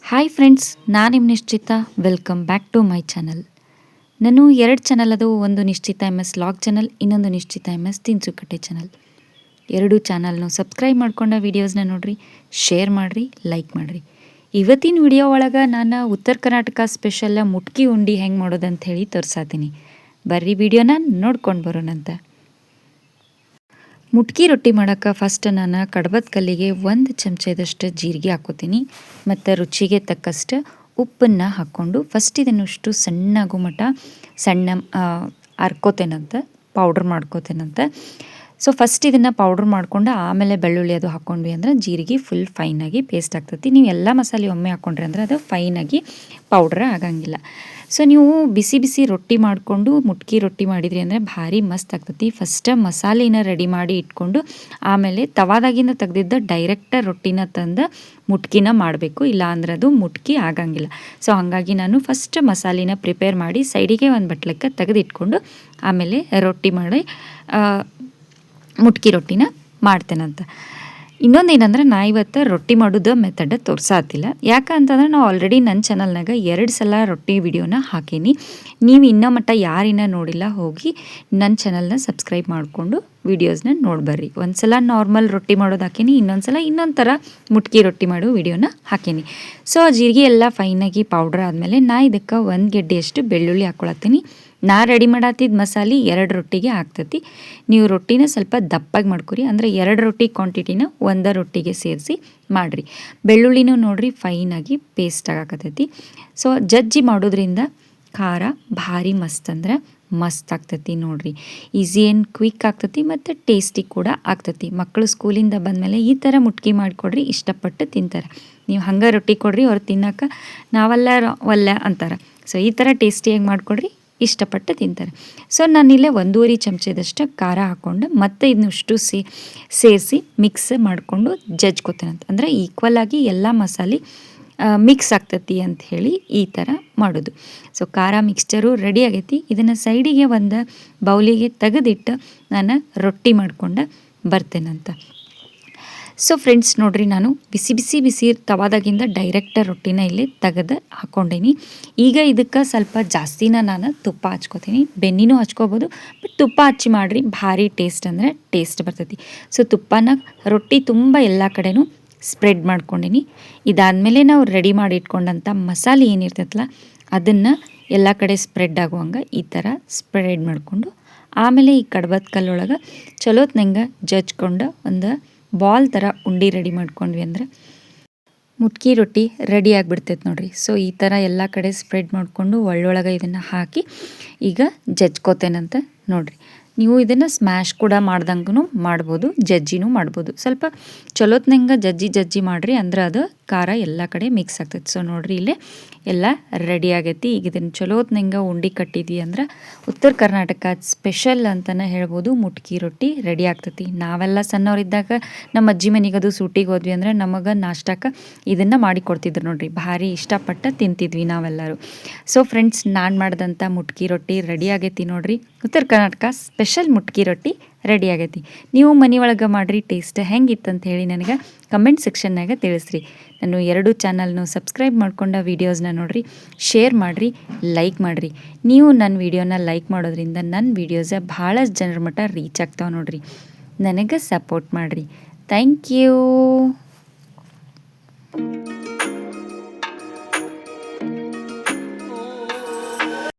Hi friends, ನಾನು ನಿಮ್ಮ Nishchita. Welcome back to my channel. ನಾನು 2 ಚಾನಲ್ ಅದು, ಒಂದು ನಿಶ್ಚಿತ MS ಲಾಗ್ ಚಾನಲ್, ಇನ್ನೊಂದು ನಿಶ್ಚಿತ MS ತಿನಿಸುಕಟ್ಟೆ ಚಾನಲ್. 2 ಚಾನಲ್ನು ಸಬ್ಸ್ಕ್ರೈಬ್ ಮಾಡ್ಕೊಂಡ ವೀಡಿಯೋಸ್ನ ನೋಡಿರಿ, ಶೇರ್ ಮಾಡಿರಿ, ಲೈಕ್ ಮಾಡಿರಿ. ಇವತ್ತಿನ ವಿಡಿಯೋ ಒಳಗೆ ನಾನು ಉತ್ತರ ಕರ್ನಾಟಕ ಸ್ಪೆಷಲ್ ಮುಟ್ಕಿ ಉಂಡಿ ಹೆಂಗೆ ಮಾಡೋದಂತ ಹೇಳಿ ತೋರಿಸಾತೀನಿ. ಬರ್ರಿ ವಿಡಿಯೋನ ನೋಡ್ಕೊಂಡು ಬರೋಣಂತ. ಮುಟ್ಕಿ ರೊಟ್ಟಿ ಮಾಡೋಕ್ಕೆ ಫಸ್ಟ್ ನಾನು ಕಡ್ಬದ ಕಲ್ಲಿಗೆ 1 ಚಮಚದಷ್ಟು ಜೀರಿಗೆ ಹಾಕೋತೀನಿ ಮತ್ತು ರುಚಿಗೆ ತಕ್ಕಷ್ಟು ಉಪ್ಪನ್ನು ಹಾಕ್ಕೊಂಡು ಫಸ್ಟ್ ಇದನ್ನಷ್ಟು ಸಣ್ಣಗೂ ಮಟ್ಟ ಅರ್ಕೋತೇನಂತ, ಪೌಡ್ರ್ ಮಾಡ್ಕೋತೇನಂತ. ಸೊ ಫಸ್ಟ್ ಇದನ್ನು ಪೌಡ್ರ್ ಮಾಡ್ಕೊಂಡು ಆಮೇಲೆ ಬೆಳ್ಳುಳ್ಳಿ ಅದು ಹಾಕ್ಕೊಂಡ್ವಿ ಅಂದ್ರೆ ಜೀರಿಗೆ ಫುಲ್ ಫೈನಾಗಿ ಪೇಸ್ಟ್ ಆಗ್ತೈತಿ. ನೀವು ಎಲ್ಲ ಮಸಾಲೆ ಒಮ್ಮೆ ಹಾಕ್ಕೊಂಡ್ರಿ ಅಂದ್ರೆ ಅದು ಫೈನಾಗಿ ಪೌಡ್ರ್ ಆಗಂಗಿಲ್ಲ. ಸೊ ನೀವು ಬಿಸಿ ಬಿಸಿ ರೊಟ್ಟಿ ಮಾಡಿಕೊಂಡು ಮುಟ್ಕಿ ರೊಟ್ಟಿ ಮಾಡಿದ್ರಿ ಅಂದರೆ ಭಾರಿ ಮಸ್ತ್ ಆಗ್ತೈತಿ. ಫಸ್ಟ್ ಮಸಾಲೆನ ರೆಡಿ ಮಾಡಿ ಇಟ್ಕೊಂಡು ಆಮೇಲೆ ತವಾದಾಗಿಂದ ತೆಗೆದಿದ್ದ ಡೈರೆಕ್ಟ ರೊಟ್ಟಿನ ತಂದು ಮುಟ್ಕಿನ ಮಾಡಬೇಕು, ಇಲ್ಲ ಅಂದ್ರೆ ಅದು ಮುಟ್ಕಿ ಆಗಂಗಿಲ್ಲ. ಸೊ ಹಾಗಾಗಿ ನಾನು ಫಸ್ಟ್ ಮಸಾಲೆನ ಪ್ರಿಪೇರ್ ಮಾಡಿ ಸೈಡಿಗೆ ಒಂದು ಬಟ್ಲಕ್ಕೆ ತೆಗೆದಿಟ್ಕೊಂಡು ಆಮೇಲೆ ರೊಟ್ಟಿ ಮಾಡಿ ಮುಟ್ಕಿ ರೊಟ್ಟಿನ ಮಾಡ್ತೇನಂತ. ಇನ್ನೊಂದೇನಂದ್ರೆ ನಾ ಇವತ್ತು ರೊಟ್ಟಿ ಮಾಡೋದು ಮೆಥಡ್ ತೋರಿಸಾತಿಲ್ಲ. ಯಾಕಂತಂದ್ರೆ ನಾವು ಆಲ್ರೆಡಿ ನನ್ನ ಚಾನಲ್ನಾಗ 2 ಸಲ ರೊಟ್ಟಿ ವಿಡಿಯೋನ ಹಾಕೀನಿ. ನೀವು ಇನ್ನೂ ಮಟ್ಟ ಯಾರಿನ ನೋಡಿಲ್ಲ ಹೋಗಿ ನನ್ನ ಚಾನಲ್ನ ಸಬ್ಸ್ಕ್ರೈಬ್ ಮಾಡಿಕೊಂಡು ವೀಡಿಯೋಸ್ನ ನೋಡ್ಬರ್ರಿ. ಒಂದು ಸಲ ನಾರ್ಮಲ್ ರೊಟ್ಟಿ ಮಾಡೋದು ಹಾಕೀನಿ, ಇನ್ನೊಂದು ಸಲ ಇನ್ನೊಂದು ಥರ ಮುಟ್ಕಿ ರೊಟ್ಟಿ ಮಾಡೋ ವಿಡಿಯೋನ ಹಾಕೀನಿ. ಸೊ ಜೀರಿಗೆ ಎಲ್ಲ ಫೈನಾಗಿ ಪೌಡ್ರ್ ಆದಮೇಲೆ ನಾ ಇದಕ್ಕೆ 1 ಗೆಡ್ಡೆಯಷ್ಟು ಬೆಳ್ಳುಳ್ಳಿ ಹಾಕ್ಕೊಳತ್ತೀನಿ. ನಾ ರೆಡಿ ಮಾಡತ್ತಿದ್ದ ಮಸಾಲೆ 2 ರೊಟ್ಟಿಗೆ ಆಗ್ತೈತಿ. ನೀವು ರೊಟ್ಟಿನ ಸ್ವಲ್ಪ ದಪ್ಪಾಗಿ ಮಾಡ್ಕೊರಿ, ಅಂದರೆ 2 ರೊಟ್ಟಿ ಕ್ವಾಂಟಿಟಿನ 1 ರೊಟ್ಟಿಗೆ ಸೇರಿಸಿ ಮಾಡಿರಿ. ಬೆಳ್ಳುಳ್ಳಿನೂ ನೋಡಿರಿ ಫೈನಾಗಿ ಪೇಸ್ಟ್ ಆಗಾಕತ್ತೈತಿ. ಸೊ ಜಜ್ಜಿ ಮಾಡೋದ್ರಿಂದ ಖಾರ ಭಾರಿ ಮಸ್ತ್ ಅಂದ್ರೆ ಮಸ್ತ್ ಆಗ್ತೈತಿ ನೋಡಿರಿ. ಈಸಿ ಆ್ಯಂಡ್ ಕ್ವಿಕ್ ಆಗ್ತೈತಿ ಮತ್ತು ಟೇಸ್ಟಿ ಕೂಡ ಆಗ್ತೈತಿ. ಮಕ್ಕಳು ಸ್ಕೂಲಿಂದ ಬಂದಮೇಲೆ ಈ ಥರ ಮುಟ್ಕಿ ಮಾಡಿಕೊಡ್ರಿ, ಇಷ್ಟಪಟ್ಟು ತಿಂತಾರೆ. ನೀವು ಹಂಗೆ ರೊಟ್ಟಿ ಕೊಡ್ರಿ, ಅವ್ರು ತಿನ್ನೋಕೆ ನಾವಲ್ಲ ಅಂತಾರೆ. ಸೊ ಈ ಥರ ಟೇಸ್ಟಿಯಾಗಿ ಮಾಡಿಕೊಡ್ರಿ, ಇಷ್ಟಪಟ್ಟು ತಿಂತಾರೆ. ಸೊ ನಾನಿಲ್ಲೇ 1.5 ಚಮಚದಷ್ಟು ಖಾರ ಹಾಕ್ಕೊಂಡು ಮತ್ತು ಇದನ್ನಷ್ಟು ಸೇರಿಸಿ ಮಿಕ್ಸ್ ಮಾಡಿಕೊಂಡು ಜಜ್ಕೋತೇನಂತ. ಅಂದರೆ ಈಕ್ವಲಾಗಿ ಎಲ್ಲ ಮಸಾಲೆ ಮಿಕ್ಸ್ ಆಗ್ತೈತಿ ಅಂತ ಹೇಳಿ ಈ ಥರ ಮಾಡೋದು. ಸೊ ಖಾರ ಮಿಕ್ಸ್ಚರು ರೆಡಿ ಆಗೈತಿ. ಇದನ್ನು ಸೈಡಿಗೆ ಒಂದು ಬೌಲಿಗೆ ತೆಗೆದಿಟ್ಟು ನಾನು ರೊಟ್ಟಿ ಮಾಡ್ಕೊಂಡು ಬರ್ತೇನಂತ. ಸೊ ಫ್ರೆಂಡ್ಸ್ ನೋಡಿರಿ, ನಾನು ಬಿಸಿ ಬಿಸಿ ಬಿಸಿ ತವಾದಾಗಿಂದ ಡೈರೆಕ್ಟ ರೊಟ್ಟಿನ ಇಲ್ಲಿ ತೆಗೆದು ಹಾಕ್ಕೊಂಡೀನಿ. ಈಗ ಇದಕ್ಕೆ ಸ್ವಲ್ಪ ಜಾಸ್ತಿನ ನಾನು ತುಪ್ಪ ಹಚ್ಕೋತೀನಿ. ಬೆನ್ನಿನೂ ಹಚ್ಕೋಬೋದು, ಬಟ್ ತುಪ್ಪ ಹಚ್ಚಿ ಮಾಡಿರಿ ಭಾರಿ ಟೇಸ್ಟ್ ಅಂದರೆ ಟೇಸ್ಟ್ ಬರ್ತೈತಿ. ಸೊ ತುಪ್ಪನ ರೊಟ್ಟಿ ತುಂಬ ಎಲ್ಲ ಕಡೆನೂ ಸ್ಪ್ರೆಡ್ ಮಾಡ್ಕೊಂಡೀನಿ. ಇದಾದಮೇಲೆ ನಾವು ರೆಡಿ ಮಾಡಿ ಇಟ್ಕೊಂಡಂಥ ಮಸಾಲೆ ಏನಿರ್ತೈತಲ್ಲ ಅದನ್ನು ಎಲ್ಲ ಕಡೆ ಸ್ಪ್ರೆಡ್ ಆಗುವಂಗೆ ಈ ಥರ ಸ್ಪ್ರೆಡ್ ಮಾಡಿಕೊಂಡು ಆಮೇಲೆ ಈ ಕಡ್ಬದ ಕಲ್ಲೊಳಗೆ ಚಲೋತ್ನಂಗೆ ಜಜ್ಕೊಂಡು ಒಂದು ಬಾಲ್ ಥರ ಉಂಡೆ ರೆಡಿ ಮಾಡ್ಕೊಂಡ್ವಿ ಅಂದ್ರೆ ಮುಟ್ಕಿ ರೊಟ್ಟಿ ರೆಡಿ ಆಗಿಬಿಡ್ತೈತೆ ನೋಡಿರಿ. ಸೊ ಈ ಥರ ಎಲ್ಲ ಕಡೆ ಸ್ಪ್ರೆಡ್ ಮಾಡಿಕೊಂಡು ಒಳ್ಳೊಳಗೆ ಇದನ್ನು ಹಾಕಿ ಈಗ ಜಜ್ಕೋತೇನಂತ ನೋಡಿರಿ. ನೀವು ಇದನ್ನು ಸ್ಮ್ಯಾಶ್ ಕೂಡ ಮಾಡ್ದಂಗೂ ಮಾಡ್ಬೋದು, ಜಜ್ಜಿನೂ ಮಾಡ್ಬೋದು. ಸ್ವಲ್ಪ ಚಲೋತ್ನಂಗೆ ಜಜ್ಜಿ ಮಾಡಿರಿ, ಅಂದ್ರೆ ಅದು ಖಾರ ಎಲ್ಲ ಕಡೆ ಮಿಕ್ಸ್ ಆಗ್ತೈತೆ. ಸೊ ನೋಡಿರಿ ಇಲ್ಲೇ ಎಲ್ಲ ರೆಡಿ ಆಗೈತಿ. ಈಗ ಇದನ್ನು ಚಲೋತ್ನಂಗೆ ಉಂಡೆ ಕಟ್ಟಿದ್ವಿ ಅಂದ್ರೆ ಉತ್ತರ ಕರ್ನಾಟಕ ಸ್ಪೆಷಲ್ ಅಂತಲೇ ಹೇಳ್ಬೋದು, ಮುಟ್ಕಿ ರೊಟ್ಟಿ ರೆಡಿ ಆಗ್ತೈತಿ. ನಾವೆಲ್ಲ ಸಣ್ಣವರಿದ್ದಾಗ ನಮ್ಮ ಅಜ್ಜಿ ಮನೆಗದು ಸೂಟಿಗೆ ಹೋದ್ವಿ ಅಂದ್ರೆ ನಮಗೆ ನಾಷ್ಟಕ್ಕೆ ಇದನ್ನು ಮಾಡಿ ಕೊಡ್ತಿದ್ರು ನೋಡಿರಿ. ಭಾರಿ ಇಷ್ಟಪಟ್ಟು ತಿಂತಿದ್ವಿ ನಾವೆಲ್ಲರೂ. ಸೊ ಫ್ರೆಂಡ್ಸ್, ನಾನು ಮಾಡಿದಂಥ ಮುಟ್ಕಿ ರೊಟ್ಟಿ ರೆಡಿ ಆಗೈತಿ ನೋಡಿರಿ. ಉತ್ತರ ಕರ್ನಾಟಕ ಸ್ಪೆಷಲ್ ಮುಟ್ಕಿ ರೊಟ್ಟಿ ರೆಡಿ ಆಗೈತಿ. ನೀವು ಮನೆ ಒಳಗೆ ಮಾಡಿರಿ, ಟೇಸ್ಟ್ ಹೆಂಗಿತ್ತಂತ ಹೇಳಿ ನನಗೆ ಕಮೆಂಟ್ ಸೆಕ್ಷನ್ನಾಗ ತಿಳಿಸ್ರಿ. ನಾನು 2 ಚಾನಲ್ನು ಸಬ್ಸ್ಕ್ರೈಬ್ ಮಾಡ್ಕೊಂಡ ವೀಡಿಯೋಸ್ನ ನೋಡಿರಿ, ಶೇರ್ ಮಾಡಿರಿ, ಲೈಕ್ ಮಾಡಿರಿ. ನೀವು ನನ್ನ ವೀಡಿಯೋನ ಲೈಕ್ ಮಾಡೋದ್ರಿಂದ ನನ್ನ ವೀಡಿಯೋಸ ಭಾಳಷ್ಟು ಜನರ ಮಟ್ಟ ರೀಚ್ ಆಗ್ತಾವೆ ನೋಡಿರಿ. ನನಗೆ ಸಪೋರ್ಟ್ ಮಾಡಿರಿ. Thank you.